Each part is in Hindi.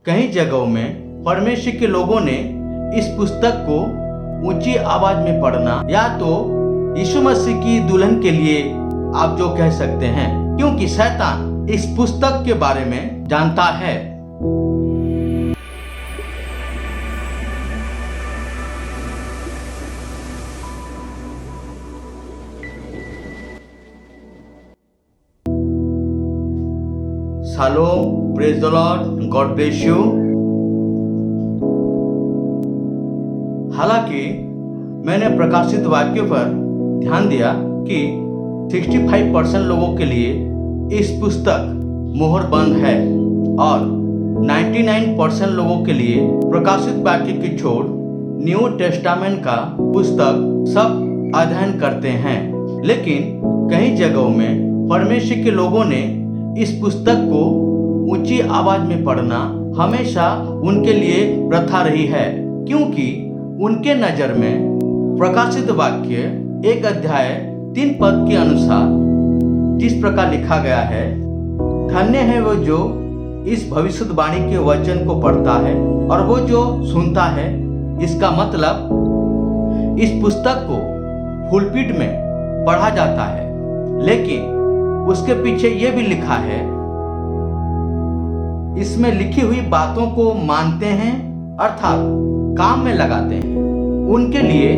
कई जगहों में परमेश्वर के लोगों ने इस पुस्तक को ऊंची आवाज में पढ़ना या तो यीशु मसीह की दुल्हन के लिए आप जो कह सकते हैं, क्योंकि शैतान इस पुस्तक के बारे में जानता है। Shalom, praise the Lord, God bless you। हालांकि मैंने प्रकाशित वाक्य पर ध्यान दिया कि 65% लोगों के लिए इस पुस्तक मोहर बंद है और 99% लोगों के लिए प्रकाशित वाक्य की छोड़ न्यू टेस्टामेंट का पुस्तक सब अध्ययन करते हैं। लेकिन कई जगहों में परमेश्वर के लोगों ने इस पुस्तक को ऊंची आवाज में पढ़ना हमेशा उनके लिए प्रथा रही है, क्योंकि उनके नजर में प्रकाशित वाक्य 1 अध्याय 3 पद के अनुसार जिस प्रकार लिखा गया है, धन्य है वो जो इस भविष्यवाणी के वचन को पढ़ता है और वो जो सुनता है। इसका मतलब इस पुस्तक को फुलपिट में पढ़ा जाता है, लेकिन उसके पीछे ये भी लिखा है, इसमें लिखी हुई बातों को मानते हैं अर्थात काम में लगाते हैं। उनके लिए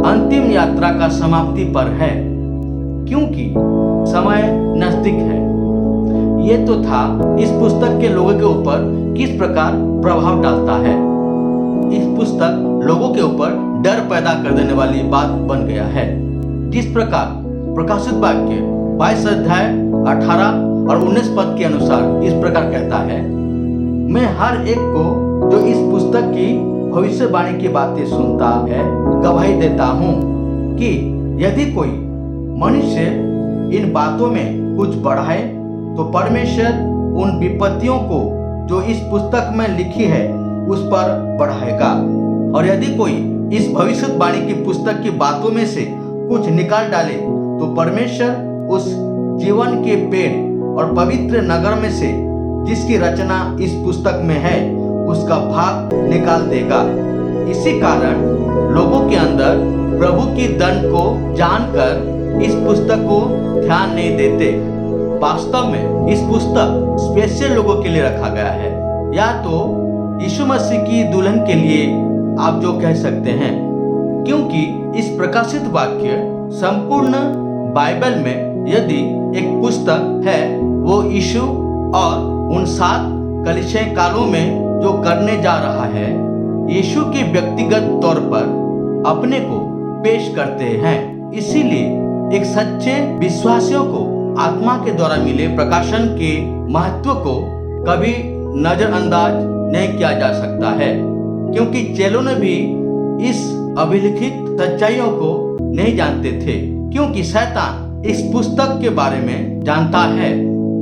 अंतिम यात्रा का समाप्ति पर है, क्योंकि समय नजदीक है। ये तो था इस पुस्तक के लोगों के ऊपर किस प्रकार प्रभाव डालता है। इस पुस्तक लोगों के ऊपर डर पैदा कर देने वाली बात बन गया है। जिस प्रकार प्रकाशित वाक्य 22 अध्याय 18 और 19 पद के अनुसार इस प्रकार कहता है, मैं हर एक को जो इस पुस्तक की भविष्यवाणी की बातें सुनता है गवाही देता हूँ कि यदि कोई मनुष्य इन बातों में कुछ बढ़ाए तो परमेश्वर उन विपत्तियों को जो इस पुस्तक में लिखी है उस पर बढ़ाएगा, और यदि कोई इस भविष्यवाणी की पुस्तक की बातों में से कुछ निकाल डाले तो परमेश्वर उस जीवन के पेड़ और पवित्र नगर में से जिसकी रचना इस पुस्तक में है उसका भाग निकाल देगा। इसी कारण लोगों के अंदर प्रभु की दंड को जानकर इस पुस्तक को ध्यान नहीं देते। वास्तव में इस पुस्तक स्पेशल लोगों के लिए रखा गया है, या तो यीशु मसीह की दुल्हन के लिए आप जो कह सकते हैं, क्योंकि इस प्रकाशित वाक्य संपूर्ण बाइबल में यदि एक पुस्तक है वो यीशु और उन 7 कलीसिया कालों में जो करने जा रहा है, यीशु के व्यक्तिगत तौर पर अपने को पेश करते हैं। इसीलिए एक सच्चे विश्वासियों को आत्मा के द्वारा मिले प्रकाशन के महत्व को कभी नजरअंदाज नहीं किया जा सकता है, क्योंकि चेलों ने भी इस अभिलिखित सच्चाइयों को नहीं जानते थे, क्योंकि शैतान इस पुस्तक के बारे में जानता है।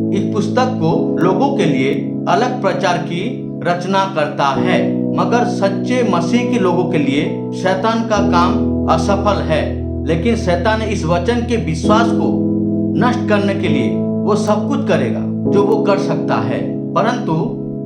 इस पुस्तक को लोगों के लिए अलग प्रचार की रचना करता है, मगर सच्चे मसीह के लोगों के लिए शैतान का काम असफल है। लेकिन शैतान इस वचन के विश्वास को नष्ट करने के लिए वो सब कुछ करेगा जो वो कर सकता है, परंतु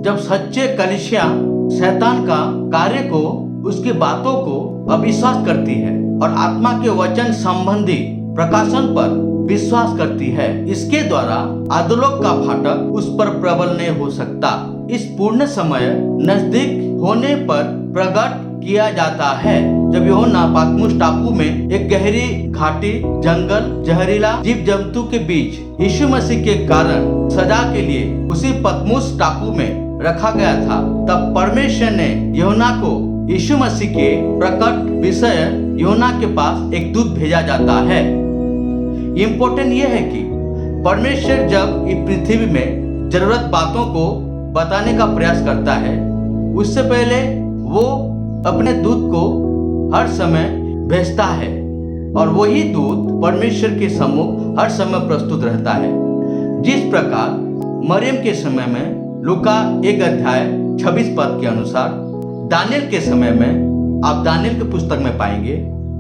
जब सच्चे कलीसिया शैतान का कार्य को, उसकी बातों को अविश्वास करती है और आत्मा के वचन संबंधी प्रकाशन पर विश्वास करती है, इसके द्वारा अधोलोक का फाटक उस पर प्रबल नहीं हो सकता। इस पूर्ण समय नजदीक होने पर प्रकट किया जाता है, जब यूहन्ना पतमुस टापू में एक गहरी घाटी, जंगल, जहरीला जीव जंतु के बीच यीशु मसीह के कारण सजा के लिए उसी पतमुस टापू में रखा गया था, तब परमेश्वर ने यूहन्ना को यीशु मसीह के प्रकट विषय यूहन्ना के पास एक दूत भेजा जाता है। इम्पोर्टेंट यह है कि परमेश्वर जब इस पृथ्वी में जरूरत बातों को बताने का प्रयास करता है, उससे पहले वो अपने दूत को हर समय भेजता है और वही दूत परमेश्वर के सम्मुख हर समय प्रस्तुत रहता है। जिस प्रकार मरियम के समय में लूका 1 अध्याय 26 पद के अनुसार, दानियल के समय में आप दानियल की पुस्तक में पाएंगे,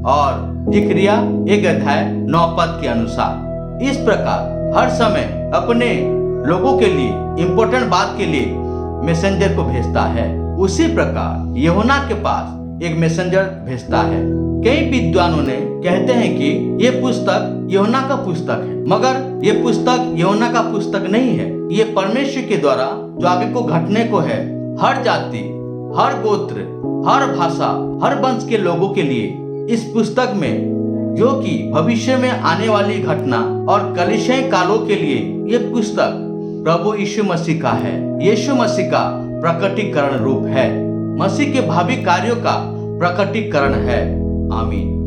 और जिक्रिया 1 अध्याय 9 पद के अनुसार। इस प्रकार हर समय अपने लोगों के लिए, इम्पोर्टेंट बात के लिए मैसेंजर को भेजता है, उसी प्रकार यूहन्ना के पास एक मैसेंजर भेजता है। कई विद्वानों ने कहते हैं कि ये पुस्तक यूहन्ना का पुस्तक है, मगर ये पुस्तक यूहन्ना का पुस्तक नहीं है। ये परमेश्वर के द्वारा जो आगे को घटने को है, हर जाति, हर गोत्र, हर भाषा, हर वंश के लोगों के लिए इस पुस्तक में, जो कि भविष्य में आने वाली घटना और कलीसिया कालों के लिए ये पुस्तक प्रभु यीशु मसीह का है। यीशु मसीह का प्रकटीकरण रूप है, मसीह के भावी कार्यों का प्रकटीकरण है। आमीन।